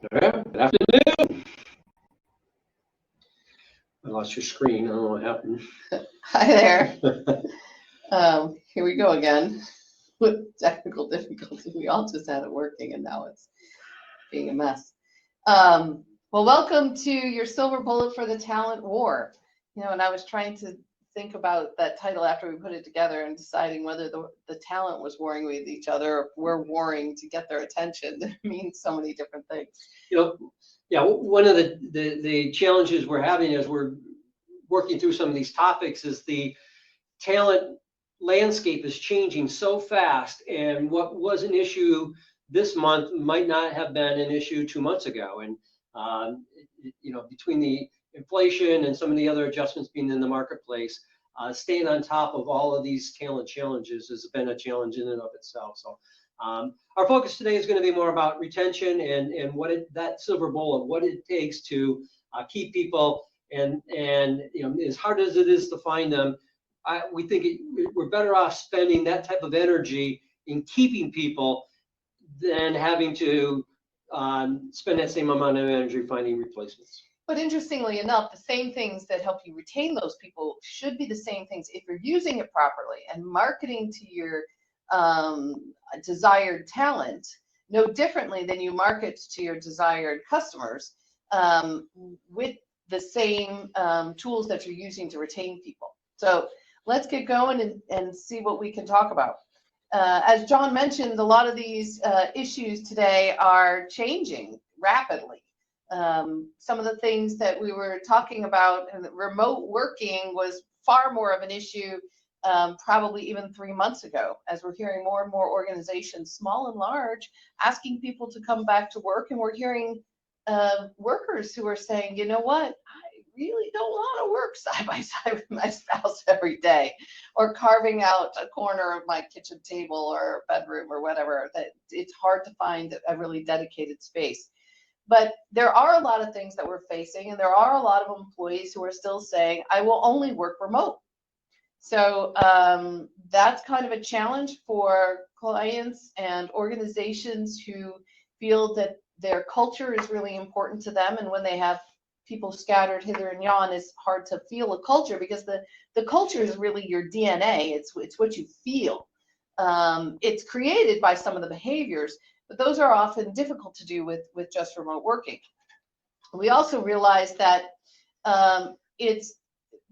Yeah, good afternoon. I lost your screen. I don't know what happened. Hi there. Here we go again with technical difficulty. We all just had it working and now it's being a mess. Well, welcome to your silver bullet for the talent war. And I was trying to think about that title after we put it together and deciding whether the talent was warring with each other or if we're warring to get their attention. It means so many different things. Yeah, one of the challenges we're having as we're working through some of these topics is the talent landscape is changing so fast, and what was an issue this month might not have been an issue 2 months ago. And between the inflation and some of the other adjustments being in the marketplace, staying on top of all of these talent challenges has been a challenge in and of itself. So our focus today is going to be more about retention and that silver bullet, what it takes to keep people, and as hard as it is to find them, we think we're better off spending that type of energy in keeping people than having to spend that same amount of energy finding replacements. But interestingly enough, the same things that help you retain those people should be the same things if you're using it properly and marketing to your desired talent no differently than you market to your desired customers with the same tools that you're using to retain people. So let's get going and see what we can talk about. As John mentioned, a lot of these issues today are changing rapidly. Some of the things that we were talking about, remote working was far more of an issue probably even 3 months ago, as we're hearing more and more organizations, small and large, asking people to come back to work. And we're hearing workers who are saying, you know what, I really don't want to work side by side with my spouse every day, or carving out a corner of my kitchen table or bedroom or whatever, that it's hard to find a really dedicated space. But there are a lot of things that we're facing, and there are a lot of employees who are still saying, I will only work remote. So that's kind of a challenge for clients and organizations who feel that their culture is really important to them. And when they have people scattered hither and yon, it's hard to feel a culture, because the culture is really your DNA. It's what you feel. It's created by some of the behaviors, but those are often difficult to do with just remote working. We also realize that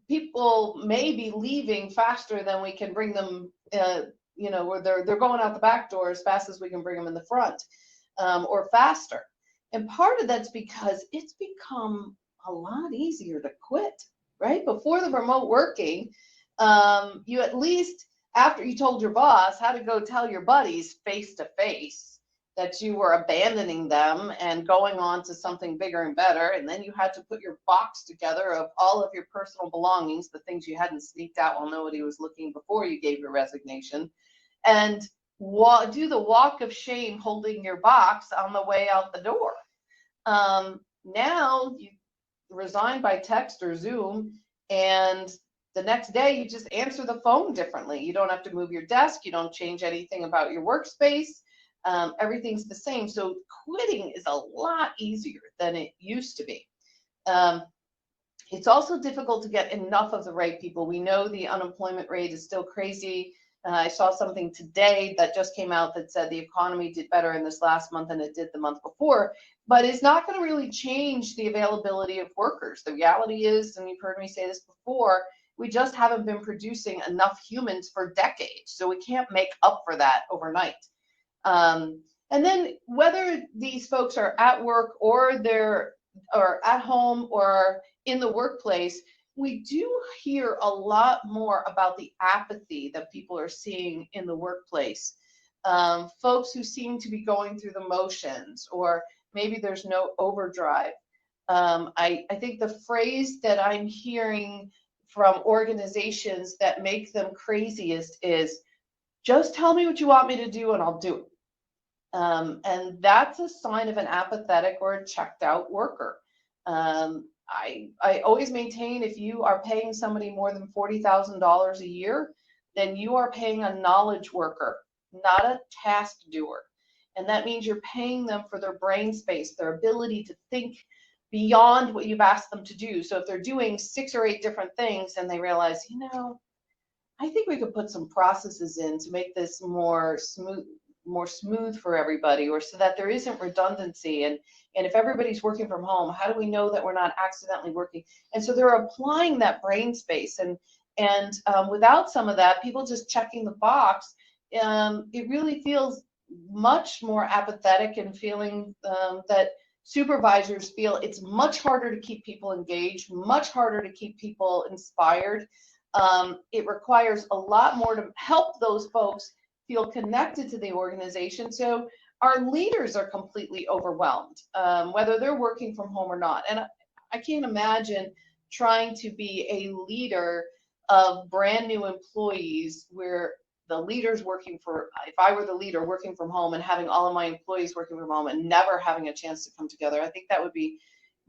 people may be leaving faster than we can bring them, where they're going out the back door as fast as we can bring them in the front, or faster. And part of that's because it's become a lot easier to quit, right? Before the remote working, you at least, after you told your boss, had to go tell your buddies face to face that you were abandoning them and going on to something bigger and better. And then you had to put your box together of all of your personal belongings, the things you hadn't sneaked out while nobody was looking before you gave your resignation, and do the walk of shame holding your box on the way out the door. Now you resign by text or Zoom, and the next day you just answer the phone differently. You don't have to move your desk. You don't change anything about your workspace. Everything's the same. So quitting is a lot easier than it used to be. It's also difficult to get enough of the right people. We know the unemployment rate is still crazy. I saw something today that just came out that said the economy did better in this last month than it did the month before, but it's not going to really change the availability of workers. The reality is, and you've heard me say this before, we just haven't been producing enough humans for decades. So we can't make up for that overnight. And then whether these folks are at work or they're at home or in the workplace, we do hear a lot more about the apathy that people are seeing in the workplace. Folks who seem to be going through the motions, or maybe there's no overdrive. I think the phrase that I'm hearing from organizations that make them craziest is, just tell me what you want me to do and I'll do it. And that's a sign of an apathetic or a checked out worker. I always maintain, if you are paying somebody more than $40,000 a year, then you are paying a knowledge worker, not a task doer. And that means you're paying them for their brain space, their ability to think beyond what you've asked them to do. So if they're doing 6 or 8 different things and they realize, I think we could put some processes in to make this more smooth for everybody, or so that there isn't redundancy. And if everybody's working from home, how do we know that we're not accidentally working? And so they're applying that brain space. And without some of that, people just checking the box, it really feels much more apathetic, and feeling that supervisors feel it's much harder to keep people engaged, much harder to keep people inspired. It requires a lot more to help those folks feel connected to the organization. So our leaders are completely overwhelmed, whether they're working from home or not. And I can't imagine trying to be a leader of brand new employees where the leader's if I were the leader working from home and having all of my employees working from home and never having a chance to come together. I think that would be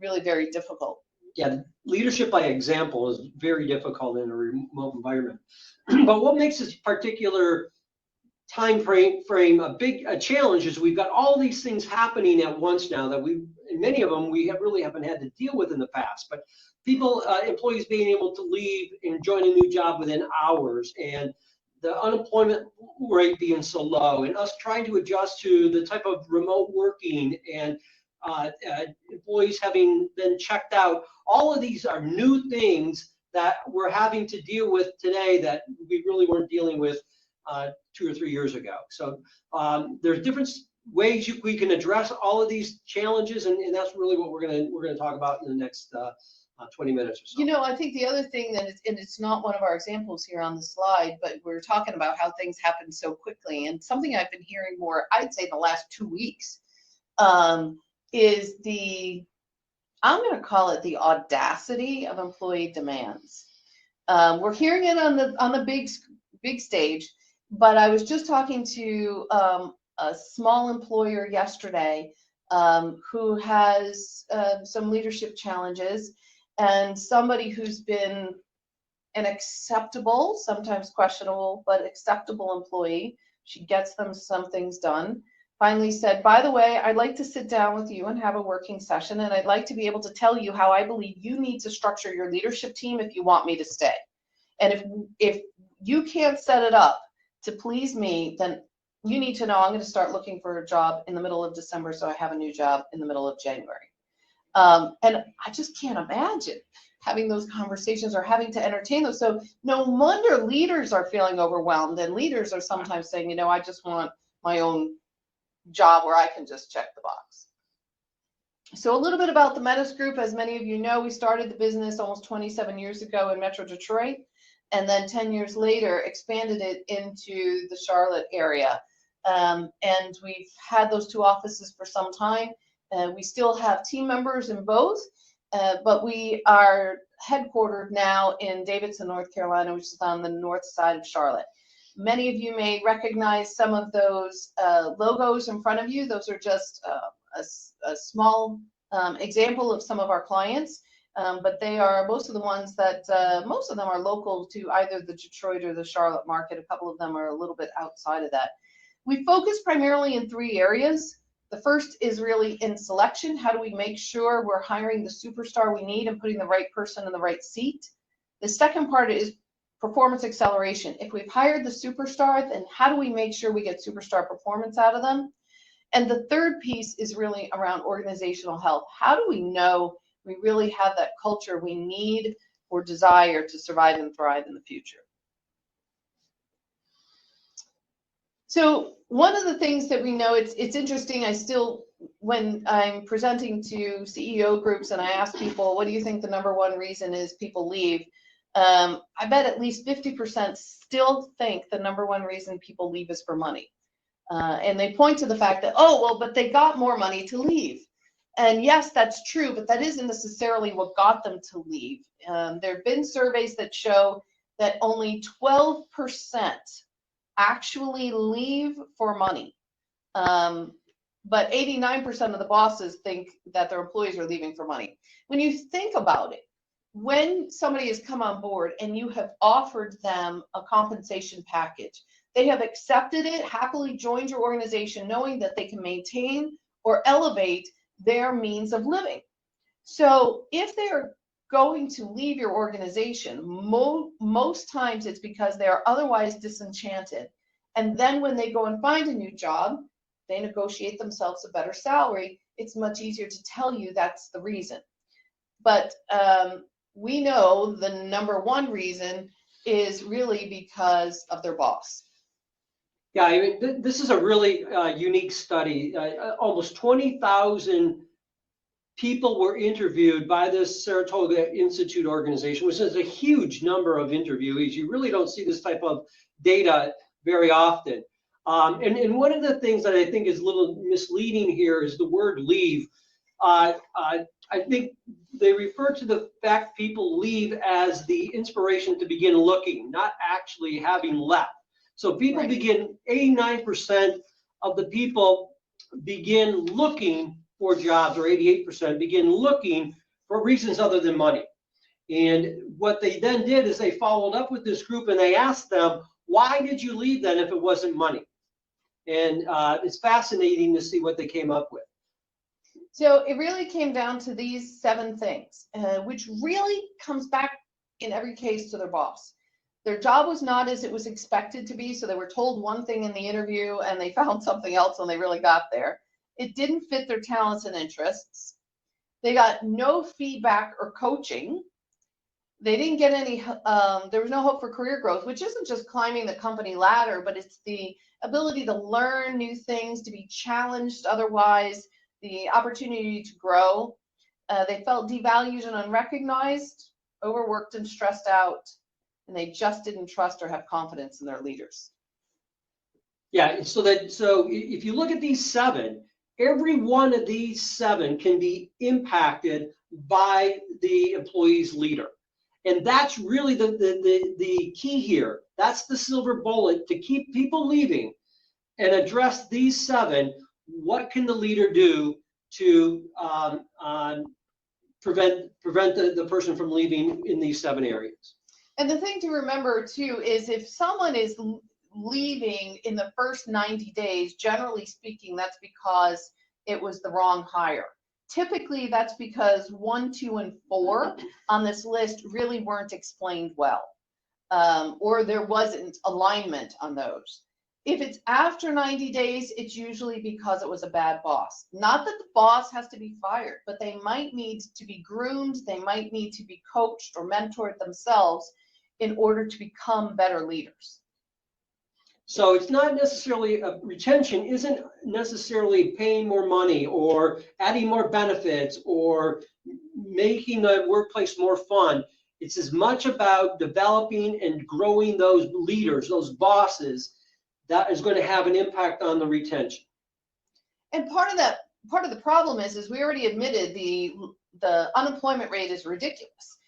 really very difficult. Yeah, leadership by example is very difficult in a remote environment. But what makes this particular time frame a challenge is we've got all these things happening at once now that many of them we really haven't had to deal with in the past. But employees being able to leave and join a new job within hours, and the unemployment rate being so low, and us trying to adjust to the type of remote working, and employees having been checked out. All of these are new things that we're having to deal with today that we really weren't dealing with 2 or 3 years ago. So there's different ways we can address all of these challenges, and that's really what we're gonna talk about in the next 20 minutes or so. I think the other thing that and it's not one of our examples here on the slide, but we're talking about how things happen so quickly, and something I've been hearing more, I'd say, the last 2 weeks, is I'm going to call it the audacity of employee demands. We're hearing it on the big stage, but I was just talking to a small employer yesterday who has some leadership challenges, and somebody who's been an acceptable, sometimes questionable, but acceptable employee. She gets them some things done. Finally said, by the way, I'd like to sit down with you and have a working session, and I'd like to be able to tell you how I believe you need to structure your leadership team if you want me to stay. And if you can't set it up to please me, then you need to know I'm going to start looking for a job in the middle of December, so I have a new job in the middle of January. And I just can't imagine having those conversations or having to entertain those. So no wonder leaders are feeling overwhelmed, and leaders are sometimes saying, I just want my own job where I can just check the box. So a little bit about the Metis Group. As many of you know, we started the business almost 27 years ago in Metro Detroit, and then 10 years later expanded it into the Charlotte area. And we've had those 2 offices for some time. We still have team members in both, but we are headquartered now in Davidson, North Carolina, which is on the north side of Charlotte. Many of you may recognize some of those logos in front of you. Those are just a small example of some of our clients, but they are most of the ones that most of them are local to either the Detroit or the Charlotte market. A couple of them are a little bit outside of that. We focus primarily in 3 areas. The first is really in selection. How do we make sure we're hiring the superstar we need and putting the right person in the right seat? The second part is performance acceleration. If we've hired the superstar, then how do we make sure we get superstar performance out of them? And the third piece is really around organizational health. How do we know we really have that culture we need or desire to survive and thrive in the future? So one of the things that we know, it's interesting, when I'm presenting to CEO groups and I ask people, what do you think the #1 reason is people leave? I bet at least 50% still think the #1 reason people leave is for money. And they point to the fact that, but they got more money to leave. And yes, that's true, but that isn't necessarily what got them to leave. There have been surveys that show that only 12% actually leave for money. But 89% of the bosses think that their employees are leaving for money. When you think about it, when somebody has come on board and you have offered them a compensation package They have accepted it, happily joined your organization, knowing that they can maintain or elevate their means of living. So if they are going to leave your organization, most times it's because they are otherwise disenchanted. And then when they go and find a new job, they negotiate themselves a better salary. It's much easier to tell you that's the reason. But we know the number one reason is really because of their boss. Yeah, I mean, this is a really unique study. Almost 20,000 people were interviewed by this Saratoga Institute organization, which is a huge number of interviewees. You really don't see this type of data very often. And one of the things that I think is a little misleading here is the word leave. I think they refer to the fact people leave as the inspiration to begin looking, not actually having left. So people Right. begin, 89% of the people begin looking for jobs, or 88% begin looking for reasons other than money. And what they then did is they followed up with this group and they asked them, why did you leave then if it wasn't money? And it's fascinating to see what they came up with. So it really came down to these 7 things, which really comes back in every case to their boss. Their job was not as it was expected to be, so they were told one thing in the interview and they found something else when they really got there. It didn't fit their talents and interests. They got no feedback or coaching. They didn't get any, there was no hope for career growth, which isn't just climbing the company ladder, but it's the ability to learn new things, to be challenged otherwise, the opportunity to grow. They felt devalued and unrecognized, overworked and stressed out, and they just didn't trust or have confidence in their leaders. Yeah, so if you look at these 7, every one of these 7 can be impacted by the employee's leader. And that's really the key here. That's the silver bullet to keep people leaving and address these 7. What can the leader do to prevent the person from leaving in these 7 areas? And the thing to remember too is if someone is leaving in the first 90 days, generally speaking, that's because it was the wrong hire. Typically, that's because 1, 2, and 4 on this list really weren't explained well, or there wasn't alignment on those. If it's after 90 days, it's usually because it was a bad boss. Not that the boss has to be fired, but they might need to be groomed, they might need to be coached or mentored themselves in order to become better leaders. So it's not necessarily, retention isn't necessarily paying more money or adding more benefits or making the workplace more fun. It's as much about developing and growing those leaders, those bosses, that is going to have an impact on the retention. And part of the problem is we already admitted the unemployment rate is ridiculous.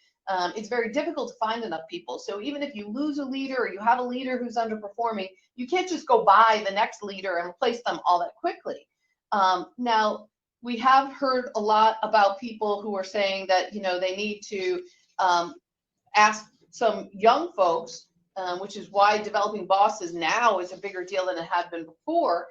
It's very difficult to find enough people. So even if you lose a leader or you have a leader who's underperforming, you can't just go buy the next leader and replace them all that quickly. Now, we have heard a lot about people who are saying that, they need to ask some young folks, which is why developing bosses now is a bigger deal than it had been before.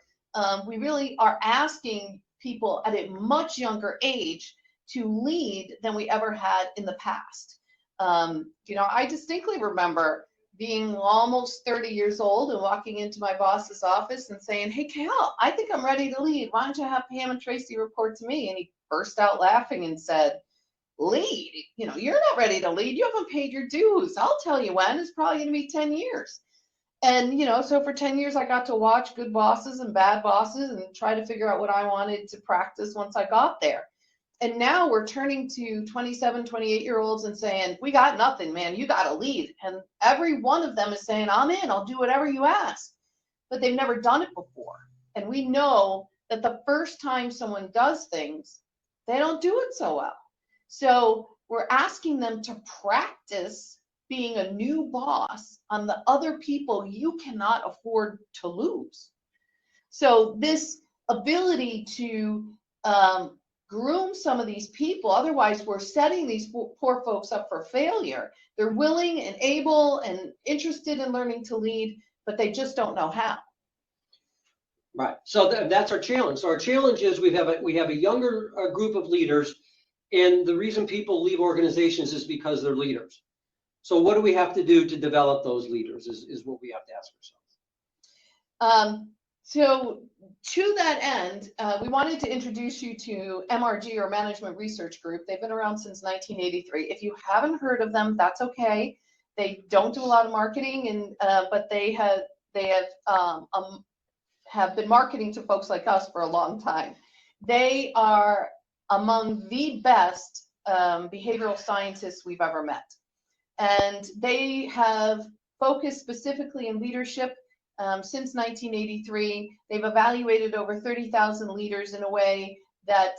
We really are asking people at a much younger age to lead than we ever had in the past. I distinctly remember being almost 30 years old and walking into my boss's office and saying, "Hey, Cal, I think I'm ready to lead. Why don't you have Pam and Tracy report to me?" And he burst out laughing and said, "Lead? You're not ready to lead. You haven't paid your dues. I'll tell you when. It's probably going to be 10 years. And, so for 10 years, I got to watch good bosses and bad bosses and try to figure out what I wanted to practice once I got there. And now we're turning to 27, 28-year-olds and saying, we got nothing, man. You got to lead. And every one of them is saying, I'm in. I'll do whatever you ask. But they've never done it before. And we know that the first time someone does things, they don't do it so well. So we're asking them to practice being a new boss on the other people you cannot afford to lose. So this ability to groom some of these people, otherwise we're setting these poor folks up for failure. They're willing and able and interested in learning to lead, but they just don't know how. Right. So that's our challenge. So our challenge is we have a younger group of leaders, and the reason people leave organizations is because they're leaders. So what do we have to do to develop those leaders is what we have to ask ourselves. So to that end, we wanted to introduce you to MRG, or Management Research Group. They've been around since 1983. If you haven't heard of them, that's okay. They don't do a lot of marketing, and but they have been marketing to folks like us for a long time. They are among the best behavioral scientists we've ever met. And they have focused specifically in leadership since 1983. They've evaluated over 30,000 leaders in a way that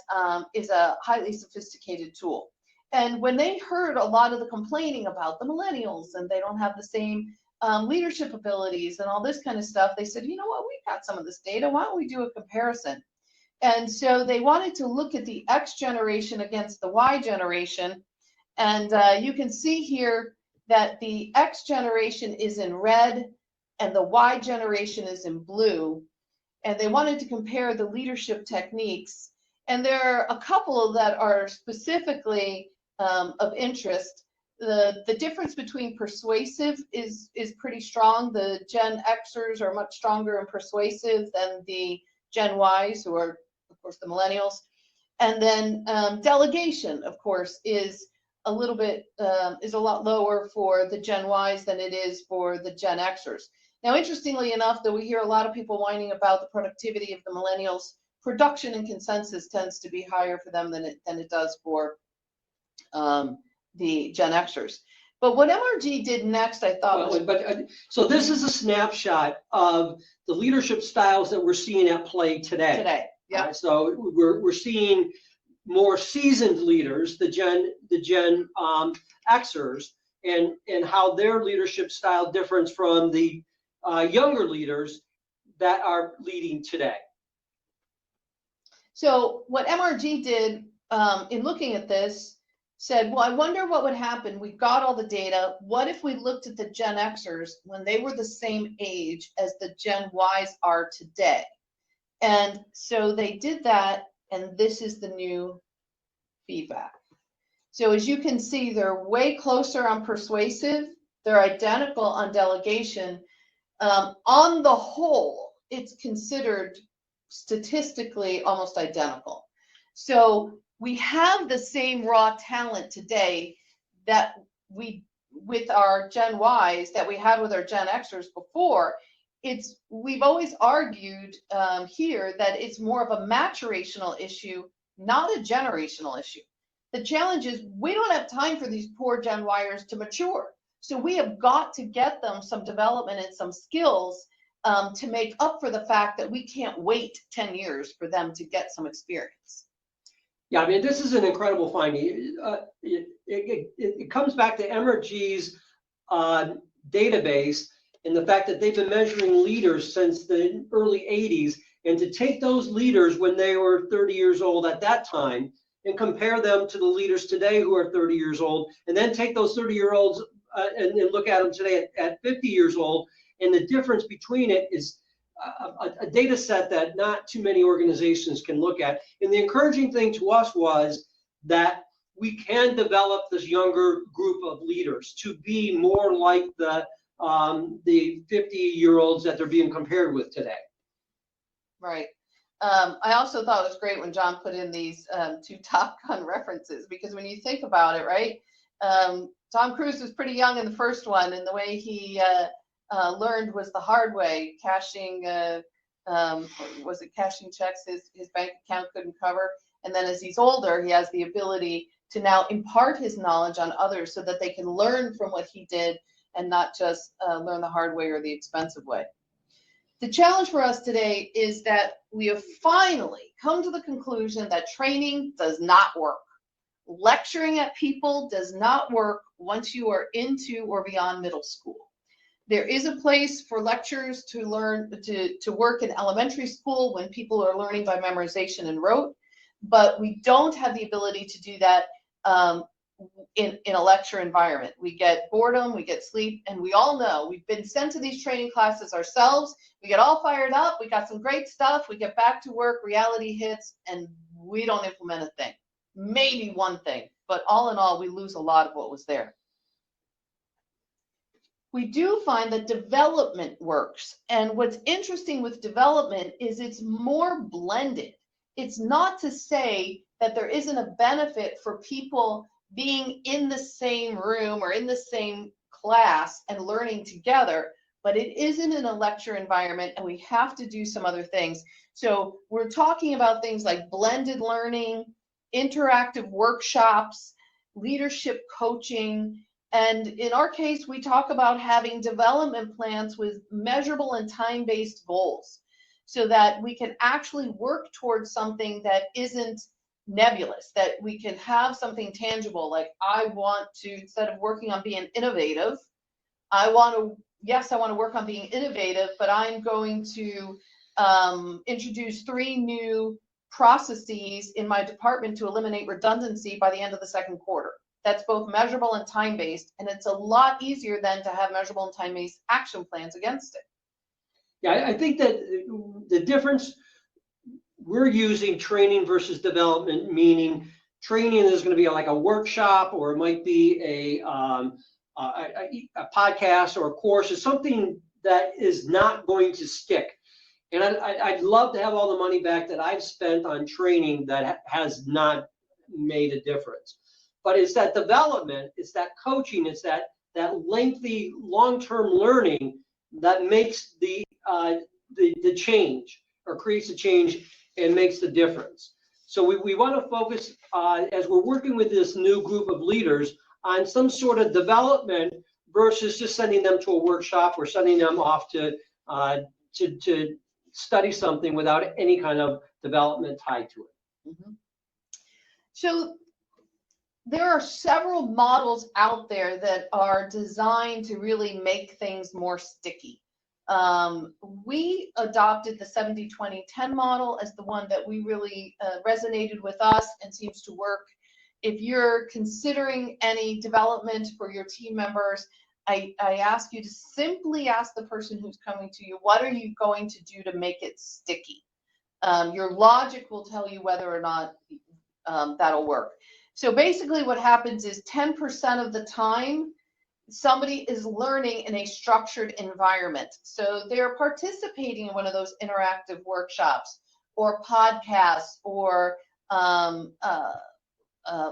is a highly sophisticated tool. And when they heard a lot of the complaining about the millennials and they don't have the same leadership abilities and all this kind of stuff, they said, you know what, we've got some of this data, why don't we do a comparison? And so they wanted to look at the X generation against the Y generation. And you can see here that the X generation is in red and the Y generation is in blue. And they wanted to compare the leadership techniques. And there are a couple that are specifically of interest. The difference between persuasive is pretty strong. The Gen Xers are much stronger and persuasive than the Gen Ys, who are, of course, the millennials. And then delegation, of course, is a little bit, is a lot lower for the Gen Ys than it is for the Gen Xers. Now, interestingly enough, though we hear a lot of people whining about the productivity of the millennials, production and consensus tends to be higher for them than it does for the Gen Xers. But what MRG did next, I thought was... So this is a snapshot of the leadership styles that we're seeing at play today. Yeah. So we're seeing more seasoned leaders, the Gen Xers, and how their leadership style differs from the younger leaders that are leading today. So what MRG did in looking at this said, well, I wonder what would happen. We've got all the data. What if we looked at the Gen Xers when they were the same age as the Gen Ys are today? And so they did that, and this is the new feedback. So as you can see, they're way closer on persuasive. They're identical on delegation. On the whole, it's considered statistically almost identical. So we have the same raw talent today that we, with our Gen Ys, that we had with our Gen Xers before. We've always argued here that it's more of a maturational issue, not a generational issue. The challenge is we don't have time for these poor Gen Yers to mature. So we have got to get them some development and some skills to make up for the fact that we can't wait 10 years for them to get some experience. Yeah, I mean, this is an incredible finding. It comes back to MRG's database and the fact that they've been measuring leaders since the early 80s, and to take those leaders when they were 30 years old at that time and compare them to the leaders today who are 30 years old, and then take those 30-year-olds and look at them today at 50 years old, and the difference between it is a data set that not too many organizations can look at. And the encouraging thing to us was that we can develop this younger group of leaders to be more like the 50-year-olds that they're being compared with today. Right. I also thought it was great when John put in these two Top Gun references, because when you think about it, right, Tom Cruise was pretty young in the first one, and the way he learned was the hard way, cashing, was it cashing checks his bank account couldn't cover. And then as he's older, he has the ability to now impart his knowledge on others so that they can learn from what he did and not just learn the hard way or the expensive way. The challenge for us today is that we have finally come to the conclusion that training does not work. Lecturing at people does not work once you are into or beyond middle school. There is a place for lecturers to learn to work in elementary school when people are learning by memorization and rote, but we don't have the ability to do that in a lecture environment. We get boredom, we get sleep, and we all know we've been sent to these training classes ourselves. We get all fired up, we got some great stuff, we get back to work, reality hits, and we don't implement a thing. Maybe one thing, but all in all, we lose a lot of what was there. We do find that development works. And what's interesting with development is it's more blended. It's not to say that there isn't a benefit for people being in the same room or in the same class and learning together, but it isn't in a lecture environment, and we have to do some other things. So we're talking about things like blended learning, interactive workshops, leadership coaching, and in our case, we talk about having development plans with measurable and time-based goals so that we can actually work towards something that isn't nebulous, that we can have something tangible. Like, I want to, instead of working on being innovative, I want to work on being innovative, but I'm going to introduce 3 new processes in my department to eliminate redundancy by the end of the second quarter. That's both measurable and time-based, and it's a lot easier than to have measurable and time-based action plans against it. Yeah, I think that the difference, we're using training versus development, meaning training is going to be like a workshop, or it might be a podcast or a course. It's something that is not going to stick. And I'd love to have all the money back that I've spent on training that has not made a difference. But it's that development, it's that coaching, it's that lengthy, long-term learning that makes the change, or creates a change and makes the difference. So we want to focus, as we're working with this new group of leaders, on some sort of development versus just sending them to a workshop or sending them off to study something without any kind of development tied to it. Mm-hmm. So there are several models out there that are designed to really make things more sticky. We adopted the 70-20-10 model as the one that we really resonated with us and seems to work. If you're considering any development for your team members, I ask you to simply ask the person who's coming to you, what are you going to do to make it sticky? Your logic will tell you whether or not that'll work. So basically what happens is 10% of the time, somebody is learning in a structured environment. So they're participating in one of those interactive workshops or podcasts or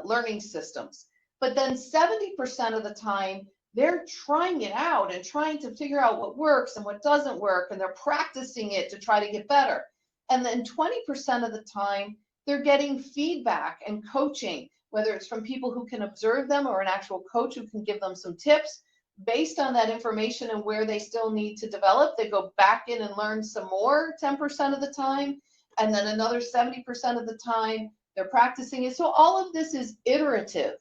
learning systems. But then 70% of the time, they're trying it out and trying to figure out what works and what doesn't work, and they're practicing it to try to get better. And then 20% of the time, they're getting feedback and coaching, whether it's from people who can observe them or an actual coach who can give them some tips. Based on that information and where they still need to develop, they go back in and learn some more 10% of the time, and then another 70% of the time they're practicing it. So all of this is iterative.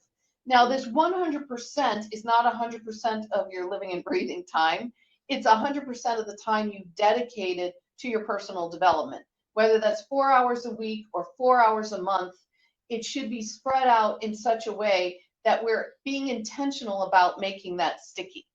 Now, this 100% is not 100% of your living and breathing time. It's 100% of the time you dedicated to your personal development. Whether that's 4 hours a week or 4 hours a month, it should be spread out in such a way that we're being intentional about making that sticky.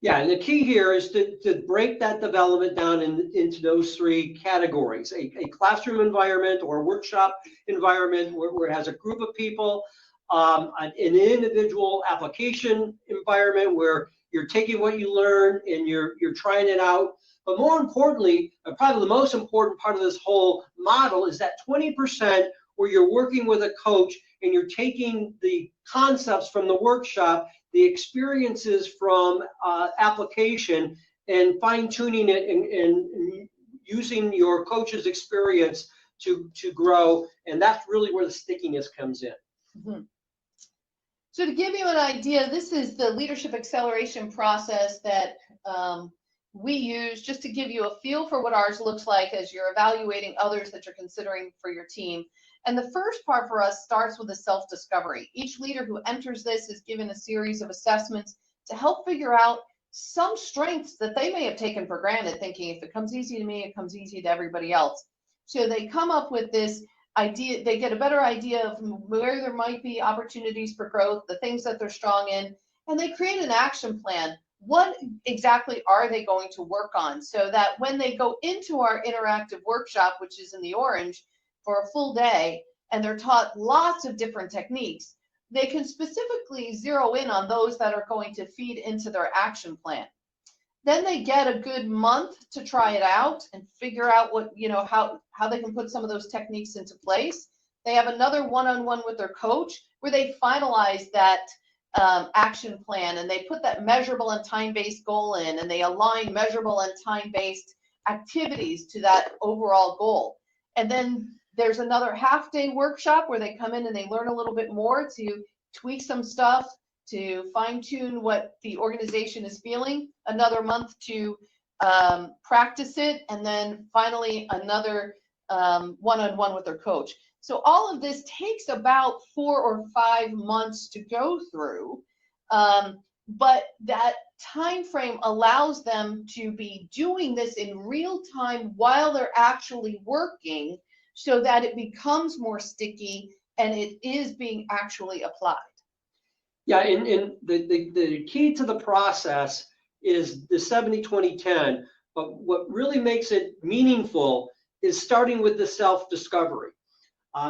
Yeah, and the key here is to break that development down into those 3 categories: a classroom environment or a workshop environment where it has a group of people, an individual application environment where you're taking what you learn and you're trying it out. But more importantly, probably the most important part of this whole model is that 20% where you're working with a coach and you're taking the concepts from the workshop, the experiences from application, and fine-tuning it and using your coach's experience to grow. And that's really where the stickiness comes in. Mm-hmm. So to give you an idea, this is the leadership acceleration process that we use, just to give you a feel for what ours looks like as you're evaluating others that you're considering for your team. And the first part for us starts with a self-discovery. Each leader who enters this is given a series of assessments to help figure out some strengths that they may have taken for granted, thinking if it comes easy to me, it comes easy to everybody else. So they come up with this they get a better idea of where there might be opportunities for growth, the things that they're strong in, and they create an action plan. What exactly are they going to work on, so that when they go into our interactive workshop, which is in the orange, for a full day, and they're taught lots of different techniques, they can specifically zero in on those that are going to feed into their action plan. Then they get a good month to try it out and figure out what, how they can put some of those techniques into place. They have another one-on-one with their coach where they finalize that action plan, and they put that measurable and time-based goal in, and they align measurable and time-based activities to that overall goal. And then there's another half-day workshop where they come in and they learn a little bit more to tweak some stuff, to fine-tune what the organization is feeling, another month to practice it, and then finally another one-on-one with their coach. So all of this takes about 4 or 5 months to go through, but that time frame allows them to be doing this in real time while they're actually working, so that it becomes more sticky and it is being actually applied. Yeah, and the key to the process is the 70-20-10, but what really makes it meaningful is starting with the self-discovery.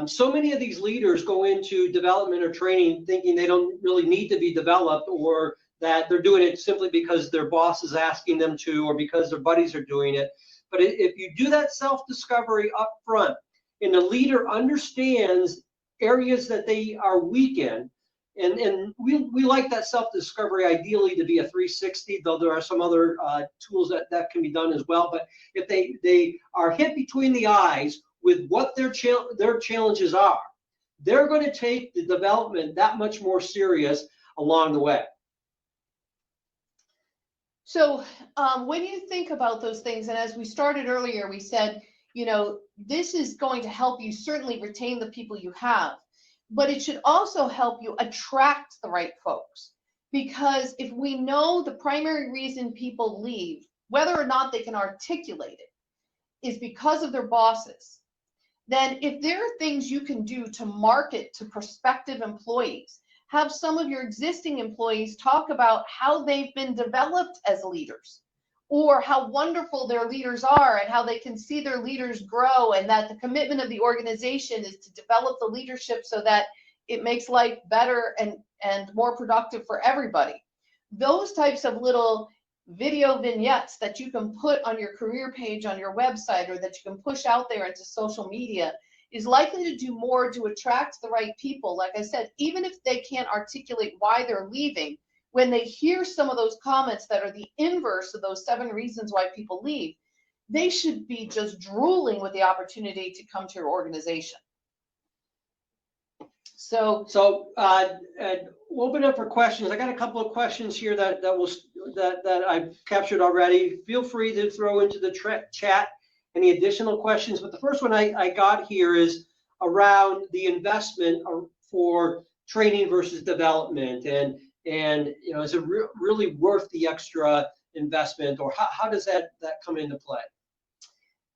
So many of these leaders go into development or training thinking they don't really need to be developed, or that they're doing it simply because their boss is asking them to, or because their buddies are doing it. But if you do that self-discovery up front, and the leader understands areas that they are weak in, and we like that self-discovery ideally to be a 360, though there are some other tools that can be done as well. But if they are hit between the eyes with what their challenges are, they're going to take the development that much more serious along the way. So when you think about those things, and as we started earlier, we said, this is going to help you certainly retain the people you have, but it should also help you attract the right folks. Because if we know the primary reason people leave, whether or not they can articulate it, is because of their bosses, then if there are things you can do to market to prospective employees, have some of your existing employees talk about how they've been developed as leaders, or how wonderful their leaders are and how they can see their leaders grow, and that the commitment of the organization is to develop the leadership so that it makes life better and more productive for everybody. Those types of little video vignettes that you can put on your career page on your website, or that you can push out there into social media, is likely to do more to attract the right people. Like I said, even if they can't articulate why they're leaving, when they hear some of those comments that are the inverse of those 7 reasons why people leave, they should be just drooling with the opportunity to come to your organization. So we'll open up for questions. I got a couple of questions here that I've captured already. Feel free to throw into the chat any additional questions. But the first one I got here is around the investment for training versus development, and is it really worth the extra investment, or how does that come into play?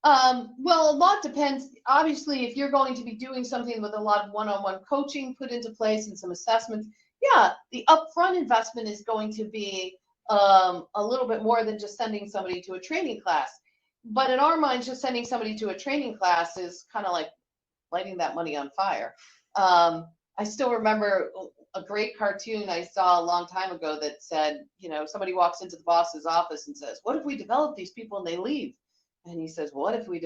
Well, a lot depends. Obviously, if you're going to be doing something with a lot of one-on-one coaching put into place and some assessments, yeah, the upfront investment is going to be a little bit more than just sending somebody to a training class. But in our minds, just sending somebody to a training class is kind of like lighting that money on fire. I still remember a great cartoon I saw a long time ago that said, somebody walks into the boss's office and says, "What if we develop these people and they leave?" And he says, "What if we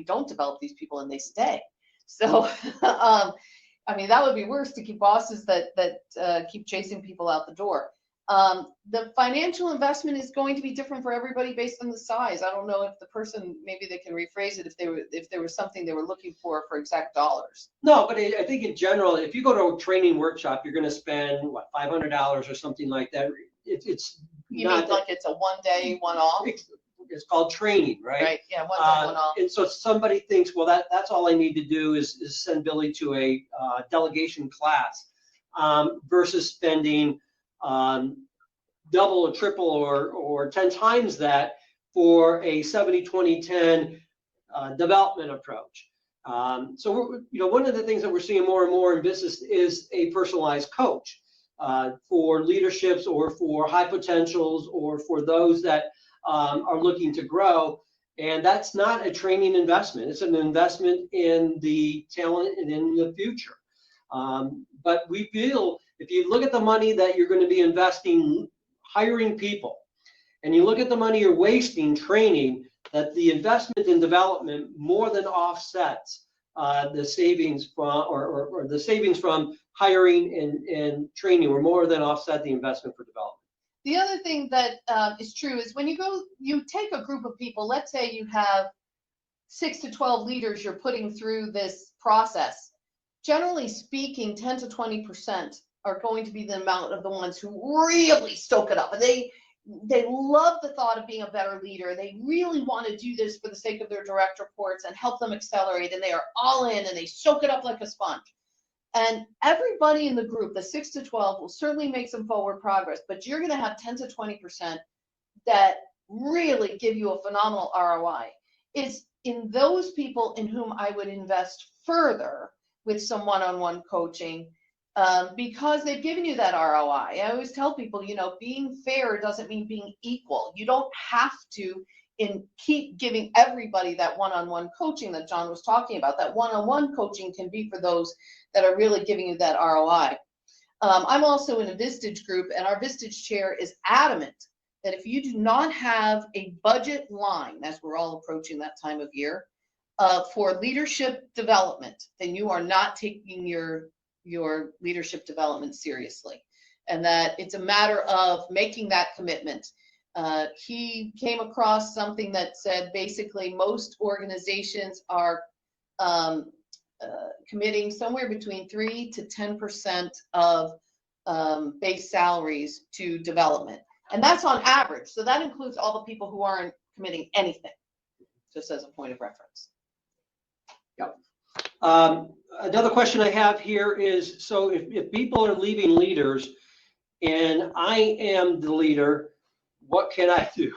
don't develop these people and they stay?" So, that would be worse, to keep bosses that keep chasing people out the door. The financial investment is going to be different for everybody based on the size. I don't know if the person, maybe they can rephrase it if there was something they were looking for exact dollars. No, but I think in general, if you go to a training workshop, you're going to spend $500 or something like that. It's you mean like it's a one-day, one-off? It's called training, right? Right. Yeah, one day, one off. And so somebody thinks, well, that's all I need to do is send Billy to a delegation class, versus spending double or triple or 10 times that for a 70-20-10 development approach. So one of the things that we're seeing more and more in business is a personalized coach for leaderships or for high potentials or for those that are looking to grow. And that's not a training investment. It's an investment in the talent and in the future. But we feel if you look at the money that you're going to be investing hiring people, and you look at the money you're wasting training, that the investment in development more than offsets the savings from or the savings from hiring and training or more than offset the investment for development. The other thing that is true is when you take a group of people, let's say you have 6 to 12 leaders you're putting through this process. Generally speaking, 10 to 20% are going to be the amount of the ones who really stoke it up. And they love the thought of being a better leader. They really want to do this for the sake of their direct reports and help them accelerate. And they are all in and they soak it up like a sponge. And everybody in the group, the 6 to 12, will certainly make some forward progress, but you're going to have 10 to 20% that really give you a phenomenal ROI. It's in those people in whom I would invest further with some one-on-one coaching because they've given you that ROI. I always tell people, being fair doesn't mean being equal. You don't have to keep giving everybody that one-on-one coaching that John was talking about. That one-on-one coaching can be for those that are really giving you that ROI. I'm also in a Vistage group, and our Vistage chair is adamant that if you do not have a budget line, as we're all approaching that time of year, for leadership development, then you are not taking your leadership development seriously. And that it's a matter of making that commitment. He came across something that said basically most organizations are committing somewhere between 3 to 10% of base salaries to development. And that's on average. So that includes all the people who aren't committing anything, just as a point of reference. Yep. Another question I have here is, so if people are leaving leaders and I am the leader, what can I do?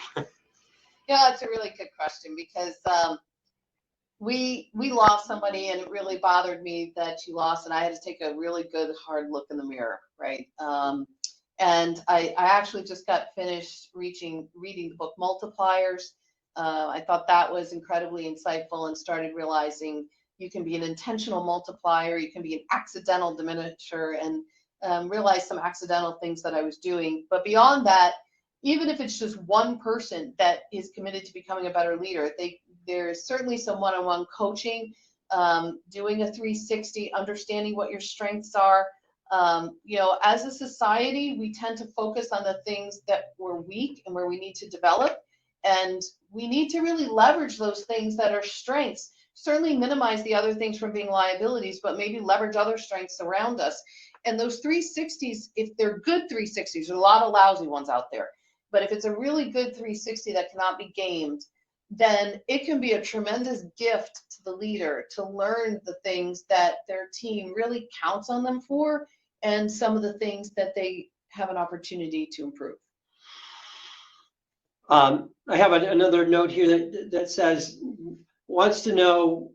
Yeah, it's a really good question because we lost somebody and it really bothered me that she lost, and I had to take a really good hard look in the mirror, right? And I actually just got finished reading the book Multipliers. I thought that was incredibly insightful and started realizing you can be an intentional multiplier, you can be an accidental diminisher, and realize some accidental things that I was doing. But beyond that, even if it's just one person that is committed to becoming a better leader, there's certainly some one-on-one coaching, doing a 360, understanding what your strengths are. As a society, we tend to focus on the things that we're weak and where we need to develop. And we need to really leverage those things that are strengths. Certainly minimize the other things from being liabilities, but maybe leverage other strengths around us. And those 360s, if they're good 360s, there's a lot of lousy ones out there. But if it's a really good 360 that cannot be gamed, then it can be a tremendous gift to the leader to learn the things that their team really counts on them for and some of the things that they have an opportunity to improve. I have another note here that says, wants to know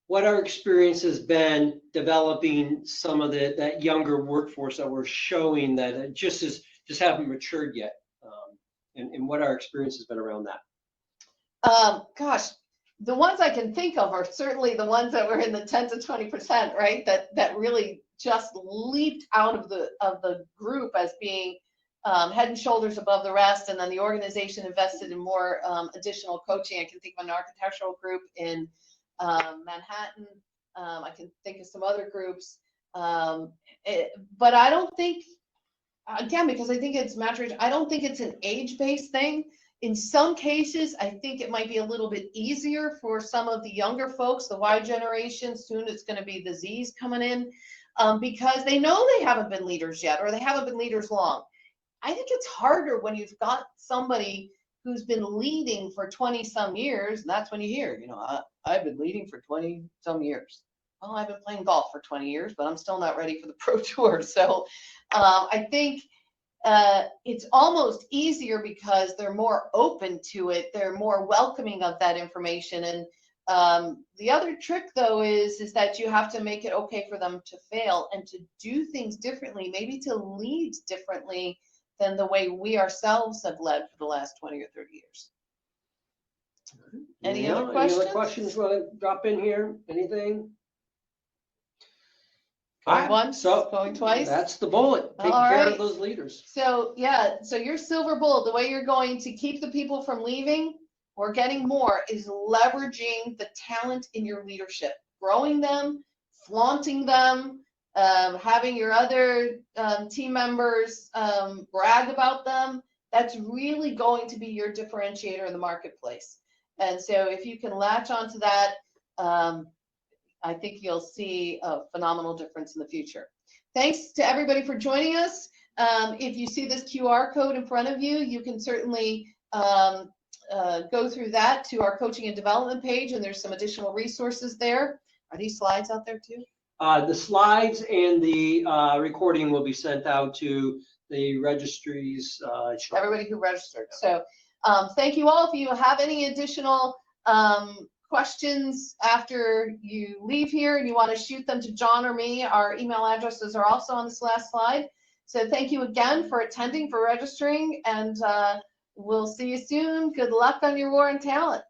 what our experience has been developing some of that younger workforce that we're showing that it just haven't matured yet, and what our experience has been around that. Gosh, the ones I can think of are certainly the ones that were in the 10 to 20%, right? That really just leaped out of the group as being head and shoulders above the rest, and then the organization invested in more additional coaching. I can think of an architectural group in Manhattan. I can think of some other groups, but I don't think, again, because I think it's maturation, I don't think it's an age-based thing. In some cases, I think it might be a little bit easier for some of the younger folks, the Y generation. Soon it's going to be the Z's coming in because they know they haven't been leaders yet, or they haven't been leaders long. I think it's harder when you've got somebody who's been leading for 20 some years, and that's when you hear, I've been leading for 20 some years. Well, I've been playing golf for 20 years, but I'm still not ready for the pro tour. So I think it's almost easier because they're more open to it. They're more welcoming of that information. And The other trick though is that you have to make it okay for them to fail and to do things differently, maybe to lead differently than the way we ourselves have led for the last 20 or 30 years. Any other Any other questions? questions want to drop in here? Anything? Going Alright, once, so going twice. that's the bullet. Take All care right. of those leaders. So yeah, so your silver bullet, the way you're going to keep the people from leaving or getting more is leveraging the talent in your leadership, growing them, flaunting them, having your other team members brag about them. That's really going to be your differentiator in the marketplace. And so if you can latch onto that, I think you'll see a phenomenal difference in the future. Thanks to everybody for joining us. If you see this QR code in front of you, you can certainly go through that to our coaching and development page, and there's some additional resources there. Are these slides out there too? The slides and the recording will be sent out to the registries. Everybody who registered. So thank you all. If you have any additional questions after you leave here and you want to shoot them to John or me, our email addresses are also on this last slide. So thank you again for attending, for registering, and we'll see you soon. Good luck on your war on talent.